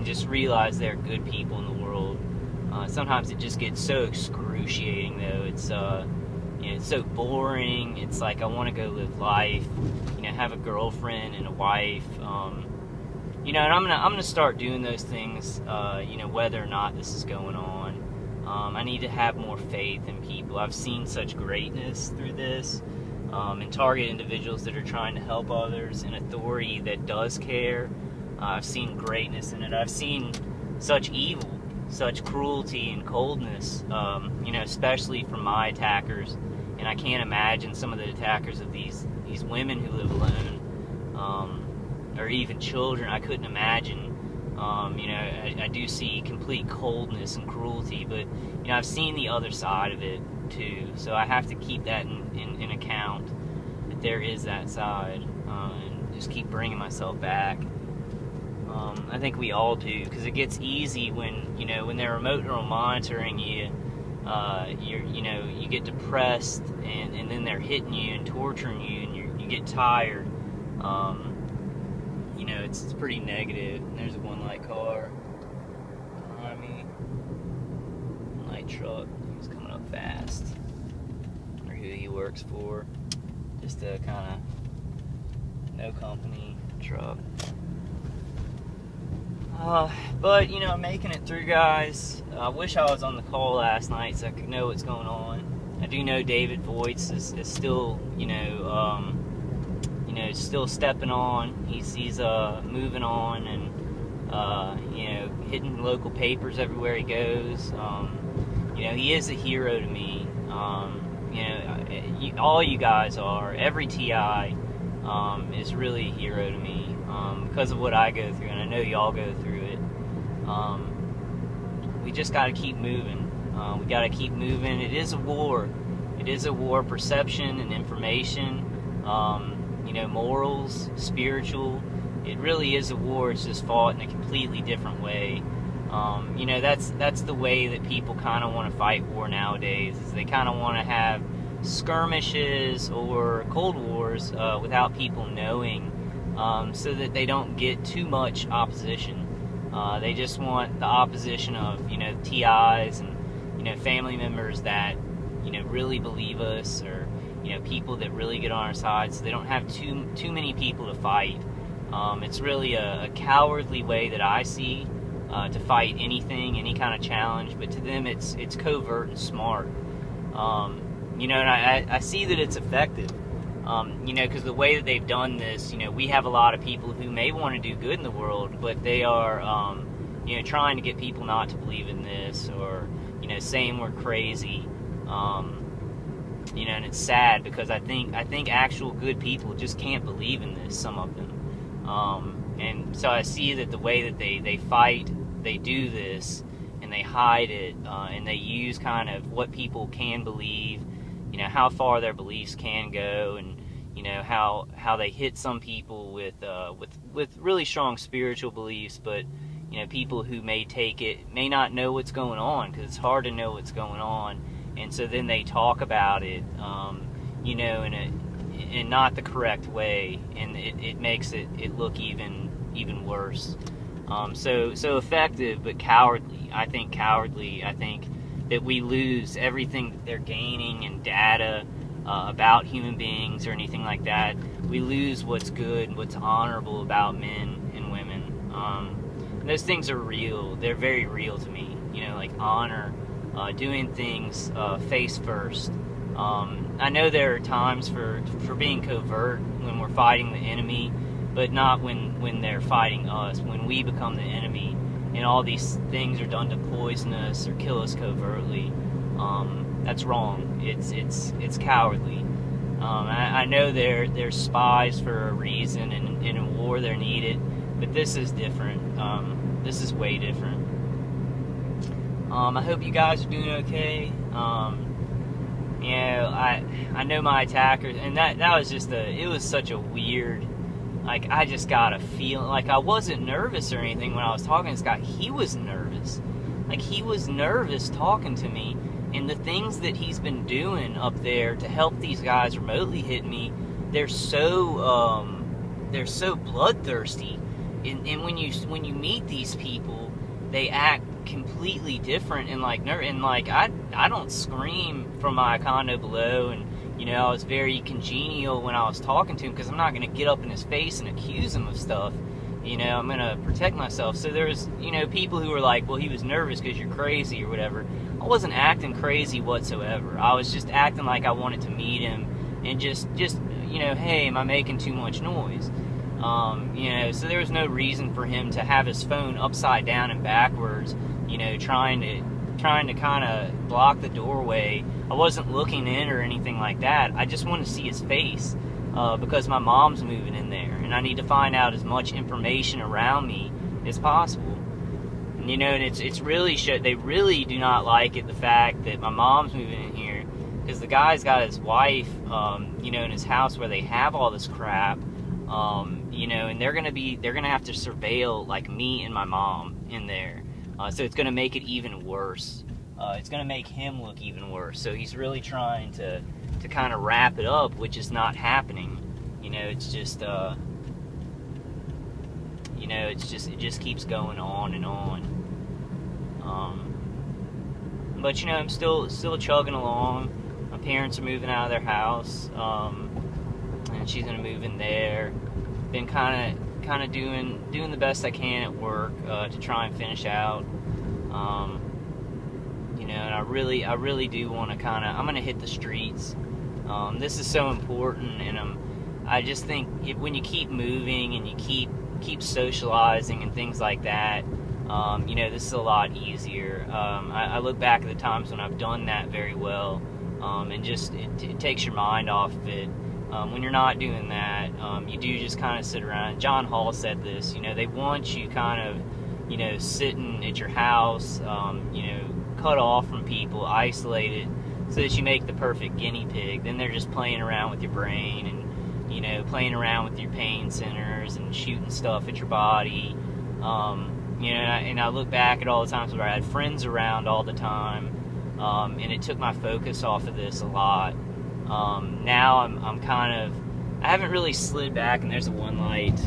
just realize there are good people in the world. Sometimes it just gets so excruciating, though. It's it's so boring. It's like I want to go live life, have a girlfriend and a wife, and I'm gonna start doing those things, whether or not this is going on. I need to have more faith in people. I've seen such greatness through this, and target individuals that are trying to help others, and authority that does care. I've seen greatness in it. I've seen such evil, such cruelty and coldness, especially from my attackers. And I can't imagine some of the attackers of these women who live alone, or even children. I couldn't imagine. I do see complete coldness and cruelty, but I've seen the other side of it too. So I have to keep that in account, that there is that side, and just keep bringing myself back. I think we all do, because it gets easy when they're remote neural monitoring you. You get depressed, and then they're hitting you and torturing you, and you get tired. It's pretty negative. And there's a one-light car behind me. One-light truck. He's coming up fast. I wonder who he works for. Just a kind of no company truck. But I'm making it through, guys. I wish I was on the call last night so I could know what's going on. I do know David Voits is still, still stepping on. He's moving on, and hitting local papers everywhere he goes. He is a hero to me. All you guys are. Every TI is really a hero to me, because of what I go through, and I know y'all go through it. We just got to keep moving. We got to keep moving. It is a war. It is a war. Perception and information, morals, spiritual. It really is a war. It's just fought in a completely different way. That's the way that people kind of want to fight war nowadays. Is they kind of want to have skirmishes or cold wars without people knowing, so that they don't get too much opposition. They just want the opposition of TIs and family members that really believe us, or people that really get on our side, so they don't have too many people to fight. It's really a cowardly way that I see to fight anything, any kind of challenge. But to them, it's covert and smart. And I see that it's effective. Because the way that they've done this, we have a lot of people who may want to do good in the world, but they are, trying to get people not to believe in this, or, saying we're crazy. And it's sad, because I think actual good people just can't believe in this, some of them. And so I see that the way that they fight, they do this, and they hide it, and they use kind of what people can believe, how far their beliefs can go, and how they hit some people with really strong spiritual beliefs, but people who may take it may not know what's going on, because it's hard to know what's going on, and so then they talk about it, in not the correct way, and it makes it look even worse. So effective, but cowardly. I think cowardly. I think that we lose everything that they're gaining in data about human beings or anything like that. We lose what's good, what's honorable about men and women. And those things are real. They're very real to me. Like honor, doing things face first. I know there are times for being covert when we're fighting the enemy, but not when they're fighting us, when we become the enemy, and all these things are done to poison us or kill us covertly. That's wrong. It's cowardly. I know they're spies for a reason, and in a war they're needed, but this is different. This is way different. I hope you guys are doing okay. I know my attackers, and that was just it was such a weird, like, I just got a feeling, like, I wasn't nervous or anything when I was talking to this guy. He was nervous. Like, he was nervous talking to me, and the things that he's been doing up there to help these guys remotely hit me, they're so bloodthirsty. and when you meet these people, they act completely different, and like I don't scream from my condo below, and I was very congenial when I was talking to him, because I'm not going to get up in his face and accuse him of stuff. I'm going to protect myself. So there's people who were like, well, he was nervous because you're crazy or whatever. I wasn't acting crazy whatsoever. I was just acting like I wanted to meet him, and just hey, am I making too much noise? So there was no reason for him to have his phone upside down and backwards, trying to kind of block the doorway. I wasn't looking in or anything like that. I just wanted to see his face, because my mom's moving in there, and I need to find out as much information around me as possible. And and it's really they really do not like it, the fact that my mom's moving in here, because the guy's got his wife, in his house where they have all this crap. And they're gonna have to surveil like me and my mom in there, so it's gonna make it even worse. It's gonna make him look even worse. So he's really trying to kind of wrap it up, which is not happening. It's just it just keeps going on and on. But I'm still chugging along. My parents are moving out of their house, and she's gonna move in there. Been kind of doing the best I can at work, to try and finish out. And I really do want to I'm gonna hit the streets. This is so important, and I just think when you keep moving and you keep socializing and things like that, this is a lot easier. I look back at the times when I've done that very well, and just it takes your mind off of it. When you're not doing that, you do just kind of sit around. John Hall said this, they want you kind of, sitting at your house, cut off from people, isolated, so that you make the perfect guinea pig. Then they're just playing around with your brain, and, playing around with your pain centers and shooting stuff at your body. And I look back at all the times where I had friends around all the time, and it took my focus off of this a lot. Now I'm kind of, I haven't really slid back, and there's a one light,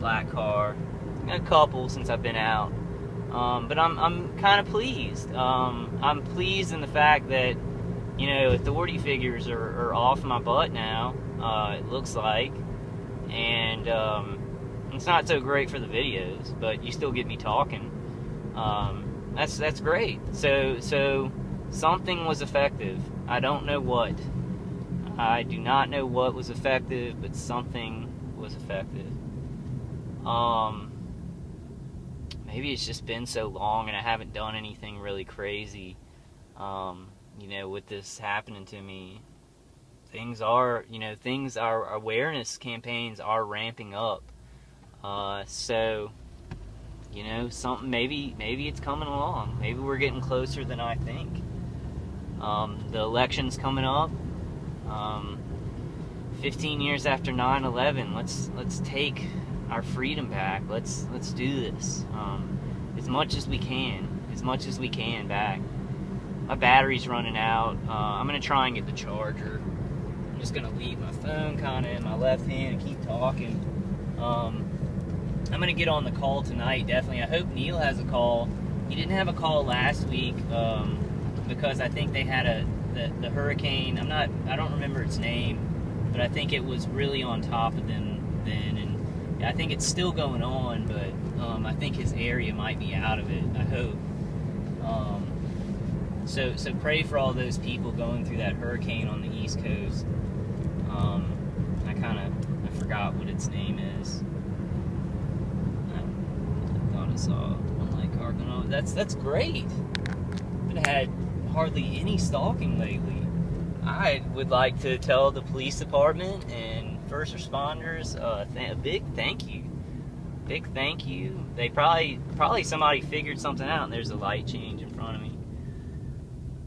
black car, a couple since I've been out, but I'm kind of pleased. I'm pleased in the fact that, authority figures are off my butt now, it looks like, and, it's not so great for the videos, but you still get me talking. That's great. So something was effective. I don't know what. I do not know what was effective, but something was effective. Maybe it's just been so long and I haven't done anything really crazy. With this happening to me, things are awareness campaigns are ramping up. So, something, maybe it's coming along. Maybe we're getting closer than I think. The election's coming up. 15 years after 9/11, let's take our freedom back. Let's do this. As much as we can back. My battery's running out. I'm gonna try and get the charger. I'm just gonna leave my phone kind of in my left hand and keep talking. I'm going to get on the call tonight, definitely. I hope Neil has a call. He didn't have a call last week, because I think they had the hurricane. I don't remember its name, but I think it was really on top of them then. And I think it's still going on, but I think his area might be out of it, I hope. So pray for all those people going through that hurricane on the East Coast. I forgot what its name is. I saw one light car going on. That's great. I've had hardly any stalking lately. I would like to tell the police department and first responders a big thank you. Big thank you. They probably somebody figured something out, and there's a light change in front of me.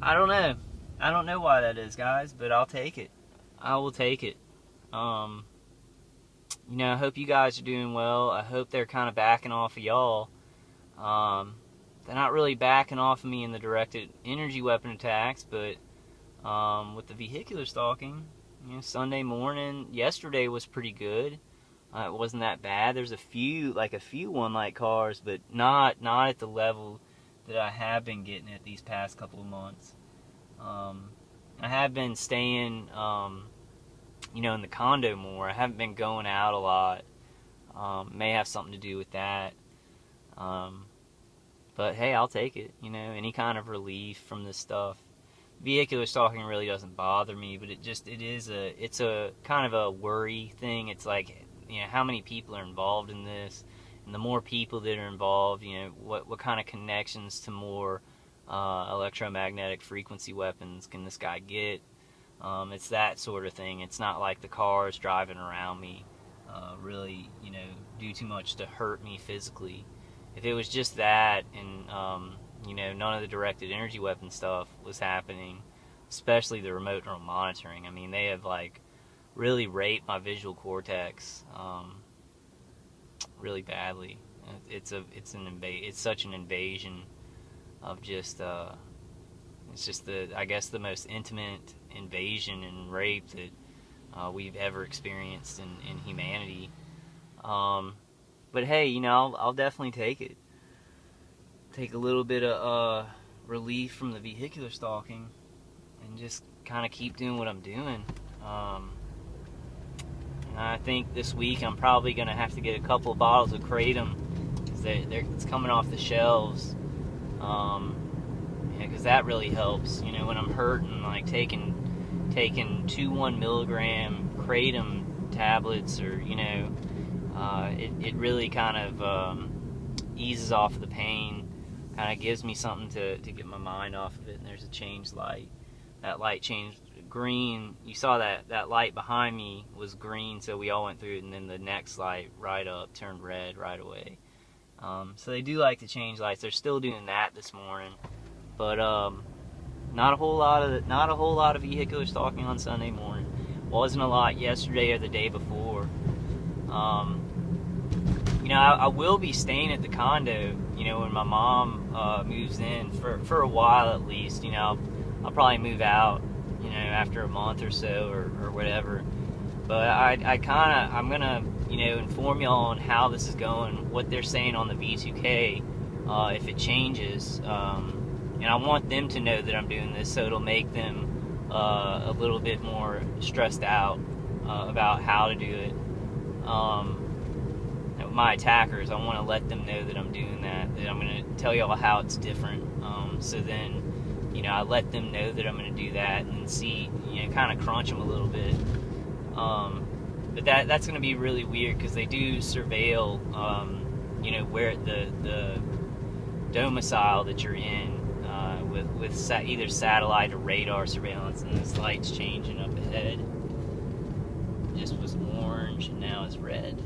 I don't know why that is, guys, but I'll take it. I will take it. I hope you guys are doing well. I hope they're kind of backing off of y'all. They're not really backing off of me in the directed energy weapon attacks, but with the vehicular stalking, Sunday morning, yesterday was pretty good. It wasn't that bad. There's a few one light cars, but not at the level that I have been getting at these past couple of months. I have been staying, in the condo more. I haven't been going out a lot. May have something to do with that. But hey, I'll take it. Any kind of relief from this stuff. Vehicular stalking really doesn't bother me, but it's a kind of a worry thing. It's like, how many people are involved in this, and the more people that are involved, what kind of connections to more electromagnetic frequency weapons can this guy get? It's that sort of thing. It's not like the cars driving around me really, do too much to hurt me physically. If it was just that, and none of the directed energy weapon stuff was happening, especially the remote neural monitoring. I mean, they have really raped my visual cortex really badly. It's such an invasion of just it's just the most intimate invasion and rape that we've ever experienced in humanity. But hey, I'll definitely take it. Take a little bit of relief from the vehicular stalking and just kind of keep doing what I'm doing. And I think this week I'm probably going to have to get a couple of bottles of Kratom, because it's coming off the shelves. Because that really helps. When I'm hurting, taking 2 1 milligram Kratom tablets, or it really kind of eases off the pain, kind of gives me something to get my mind off of it. And there's a changed light. That light changed green. You saw that light behind me was green, so we all went through it, and then the next light right up turned red right away. So they do like to change lights. They're still doing that this morning, but not a whole lot of vehicular stalking on Sunday morning. Wasn't a lot yesterday or the day before. I will be staying at the condo, when my mom moves in for a while at least. I'll probably move out, after a month or so or whatever. But I'm gonna, inform y'all on how this is going, what they're saying on the V2K, if it changes. And I want them to know that I'm doing this, so it'll make them a little bit more stressed out about how to do it. My attackers, I want to let them know that I'm doing that I'm going to tell y'all how it's different. So then, I let them know that I'm going to do that, and see, kind of crunch them a little bit. But that's going to be really weird, because they do surveil, where the domicile that you're in, with either satellite or radar surveillance. And this light's changing up ahead. It just was orange and now it's red.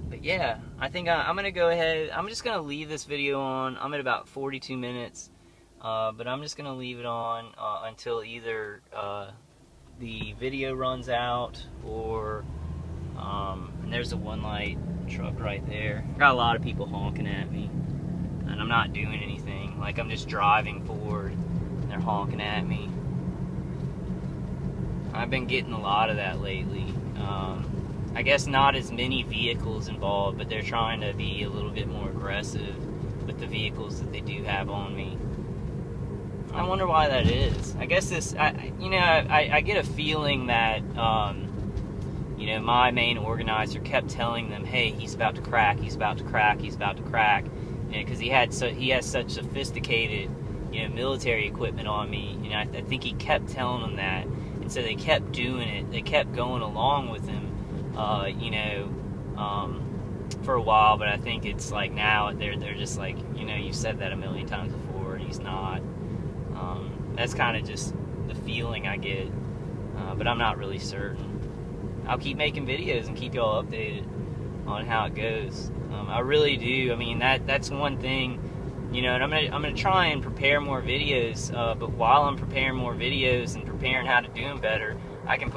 But yeah, I think I'm gonna go ahead. I'm just gonna leave this video on. I'm at about 42 minutes, but I'm just gonna leave it on until either the video runs out, or and there's a one light truck right there. Got a lot of people honking at me, and I'm not doing anything. I'm just driving forward, and they're honking at me. I've been getting a lot of that lately. I guess not as many vehicles involved, but they're trying to be a little bit more aggressive with the vehicles that they do have on me. I wonder why that is. I guess I get a feling that, my main organizer kept telling them, hey, he's about to crack, he's about to crack, he's about to crack. Because he has such sophisticated, military equipment on me. I think he kept telling them that. And so they kept doing it. They kept going along with him, for a while. But I think it's now they're just you've said that a million times before, and he's not. That's kind of just the feeling I get. But I'm not really certain. I'll keep making videos and keep y'all updated on how it goes. I really do. I mean, that's one thing. And I'm gonna try and prepare more videos. But while I'm preparing more videos and preparing how to do them better, I can put